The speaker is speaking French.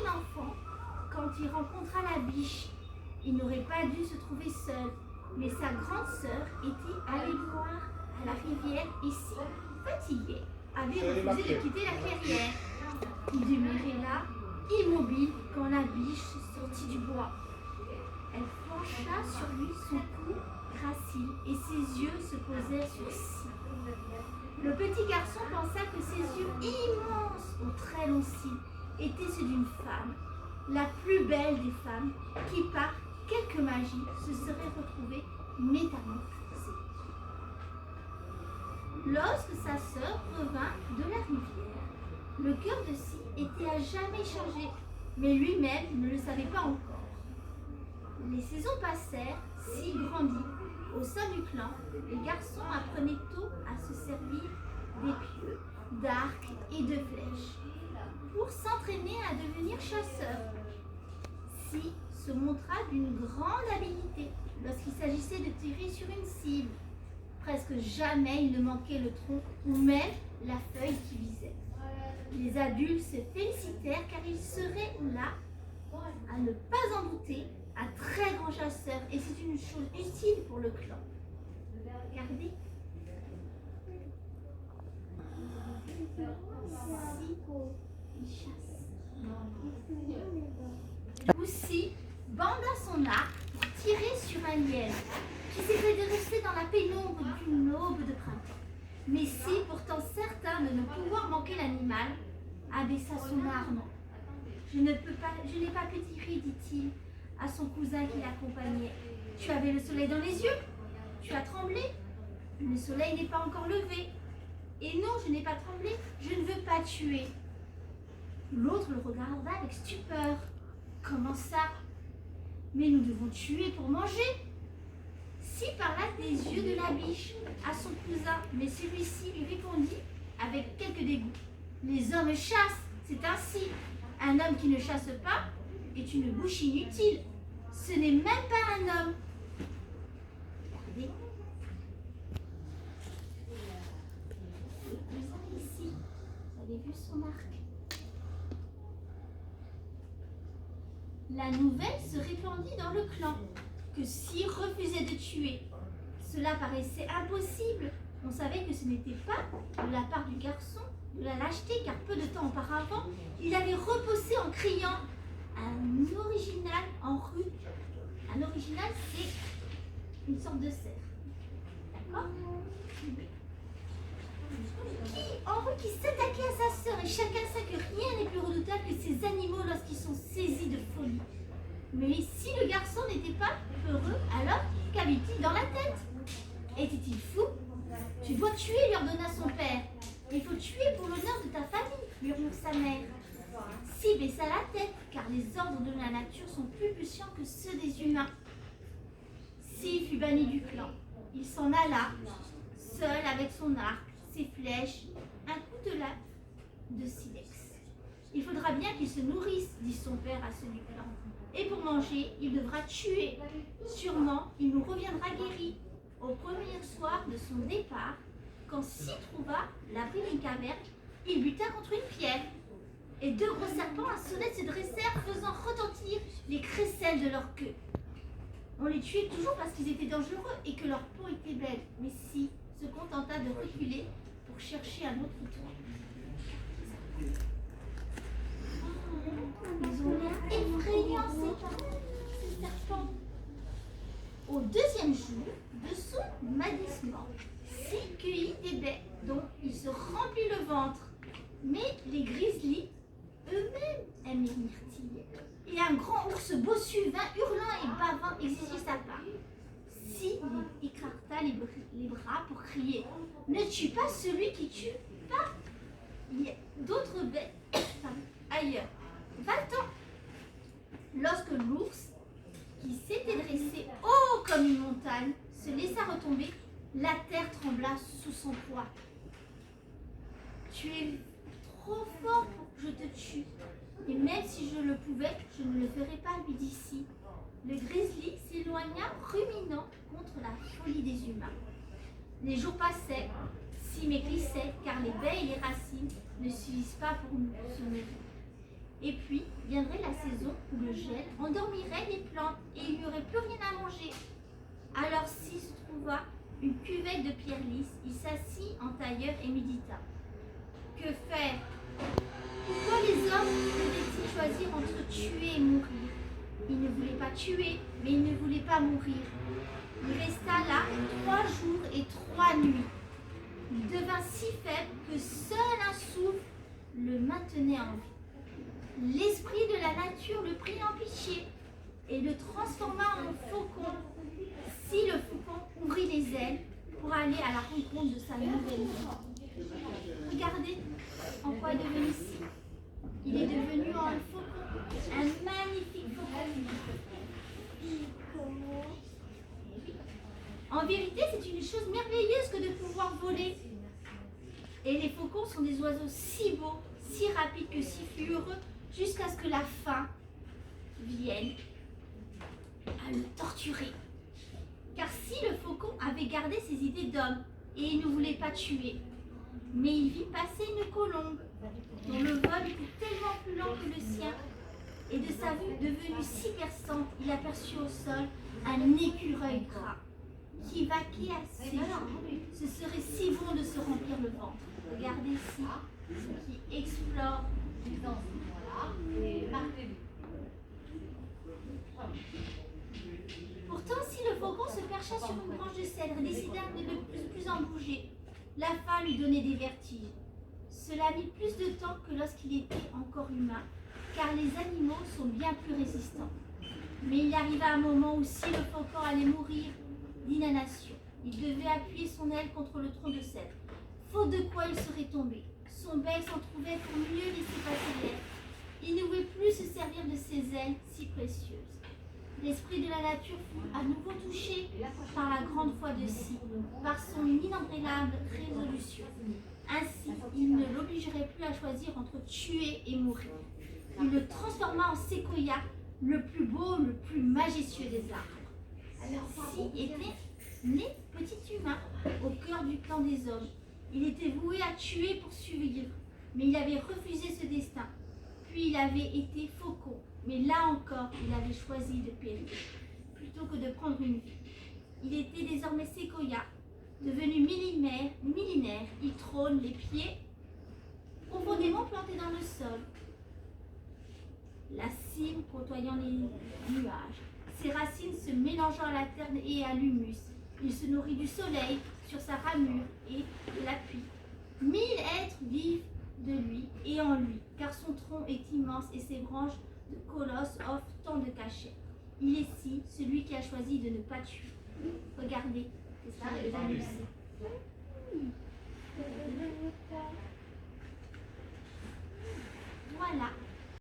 enfant, quand il rencontra la biche, il n'aurait pas dû se trouver seul, mais sa grande sœur était allée boire à la rivière et si fatiguée, avait refusé de quitter la clairière. Il demeurait là, immobile, quand la biche sortit du bois. Elle pencha sur lui son cou gracile et ses yeux se posèrent sur Si. Le petit garçon pensa que ses yeux immenses aux très longs cils étaient ceux d'une femme, la plus belle des femmes, qui par quelque magie se serait retrouvée métamorphosée. Lorsque sa sœur revint de la rivière, le cœur de Si était à jamais changé, mais lui-même ne le savait pas encore. Les saisons passèrent, Si grandit. Au sein du clan, les garçons apprenaient tôt à se servir d'épieux, d'arcs et de flèches pour s'entraîner à devenir chasseurs. Si se montra d'une grande habileté lorsqu'il s'agissait de tirer sur une cible. Presque jamais il ne manquait le tronc ou même la feuille qui visait. Les adultes se félicitèrent car il serait là, à ne pas en douter, un très grand chasseur et c'est une chose utile pour le clan. Regardez. Si il chasse. Aussi banda son arc pour tirer sur un lièvre qui s'était dressé dans la pénombre d'une aube de printemps. Mais Si, pourtant certain de ne pouvoir manquer l'animal, abaissa son arme. Je n'ai pas pu tirer, dit-il à son cousin qui l'accompagnait. Tu avais le soleil dans les yeux. Tu as tremblé. Le soleil n'est pas encore levé. Et non, je n'ai pas tremblé. Je ne veux pas tuer. L'autre le regarda avec stupeur. Comment ça? Mais nous devons tuer pour manger. Si parla des yeux de la biche à son cousin, mais celui-ci lui répondit avec quelque dégoût. Les hommes chassent, c'est ainsi. Un homme qui ne chasse pas est une bouche inutile. Ce n'est même pas un homme. Regardez. Le cousin ici, vous avez vu son arc. La nouvelle se répandit dans le clan que Si refusait de tuer. Cela paraissait impossible. On savait que ce n'était pas de la part du garçon de la lâcheté, car peu de temps auparavant, il avait repoussé en criant un original en rue. Un original, c'est une sorte de cerf. D'accord? En rue qui s'attaquait à sa sœur, et chacun sait que rien n'est plus redoutable que ces animaux lorsqu'ils sont saisis de folie. Mais si le garçon n'était pas heureux, alors qu'avait-il dans la tête? Était-il fou? Tu dois tuer, lui ordonna son père. Il faut tuer pour l'honneur de ta famille, murmura sa mère. Si baissa la tête, car les ordres de la nature sont plus puissants que ceux des humains. Si fut banni du clan. Il s'en alla, seul avec son arc, ses flèches, un coutelas de silex. Il faudra bien qu'il se nourrisse, dit son père à ceux du clan. Et pour manger, il devra tuer. Sûrement, il nous reviendra guéri. Au premier soir de son départ, quand Si trouva l'abri d'une caverne, il buta contre une pierre. Et deux gros serpents à sonnette se dressèrent, faisant retentir les crécelles de leur queue. On les tuait toujours parce qu'ils étaient dangereux et que leur peau était belle. Mais Si se contenta de reculer pour chercher un autre toit. Ils ont l'air effrayants, ces serpents. Au deuxième jour de son mannissement, Si cueillit des baies dont il se remplit le ventre. Mais les grizzlies eux-mêmes aiment les myrtilles. Et un grand ours bossu vint hurlant et bavant exiger sa part. Si écarta les bras pour crier « Ne tue pas celui qui tue pas !» Il y a d'autres baies ailleurs. Va-t'en. Lorsque l'ours, qui s'était dressé haut comme une montagne, se laissa retomber, la terre trembla sous son poids. « Tu es trop fort pour que je te tue. Et même si je le pouvais, je ne le ferais pas, lui dit Si. » Le grizzly s'éloigna, ruminant contre la folie des humains. Les jours passaient, Si maigrissait, car les baies et les racines ne suffisent pas pour se nourrir. Et puis viendrait la saison où le gel endormirait les plantes et il n'y aurait plus rien à manger. Alors s'il se trouva une cuvette de pierre lisse, il s'assit en tailleur et médita. Que faire? Pourquoi les hommes devaient-ils choisir entre tuer et mourir? Il ne voulait pas tuer, mais il ne voulait pas mourir. Il resta là 3 jours et 3 nuits. Il devint si faible que seul un souffle le maintenait en vie. L'esprit de la nature le prit en pitié et le transforma en faucon. Si le faucon ouvrit les ailes pour aller à la rencontre de sa nouvelle vie. Regardez en quoi il est devenu ici. Il est devenu un faucon, un magnifique faucon. En vérité, c'est une chose merveilleuse que de pouvoir voler. Et les faucons sont des oiseaux si beaux, si rapides que si heureux, jusqu'à ce que la faim vienne à le torturer. Car si le faucon avait gardé ses idées d'homme et il ne voulait pas tuer, mais il vit passer une colombe dont le vol était tellement plus lent que le sien, et de sa vue devenue si perçante, il aperçut au sol un écureuil gras qui vaquait à ses yeux. Ce serait si bon de se remplir le ventre. Regardez ici, qui explore. Pourtant, si le faucon se percha sur une branche de cèdre et décida de ne plus en bouger, la faim lui donnait des vertiges. Cela mit plus de temps que lorsqu'il était encore humain, car les animaux sont bien plus résistants. Mais il arriva un moment où si le faucon allait mourir d'inanation, il devait appuyer son aile contre le tronc de cèdre, faute de quoi il serait tombé. Son bec s'en trouvait pour mieux laisser passer l'air. Il ne pouvait plus se servir de ses ailes si précieuses. L'esprit de la nature fut à nouveau touché par la grande foi de Si, par son inébranlable résolution. Ainsi, il ne l'obligerait plus à choisir entre tuer et mourir. Il le transforma en séquoia, le plus beau, le plus majestueux des arbres. Alors Si était né petit humain au cœur du clan des hommes. Il était voué à tuer pour survivre, mais il avait refusé ce destin. Puis il avait été faucon, mais là encore, il avait choisi de périr, plutôt que de prendre une vie. Il était désormais séquoia, devenu millénaire, il trône les pieds profondément plantés dans le sol, la cime côtoyant les nuages, ses racines se mélangeant à la terre et à l'humus. Il se nourrit du soleil sur sa ramure et de la pluie. 1000 êtres vivent de lui et en lui, car son tronc est immense et ses branches de colosse offrent tant de cachets. Il est Si, celui qui a choisi de ne pas tuer. Regardez, c'est ça, le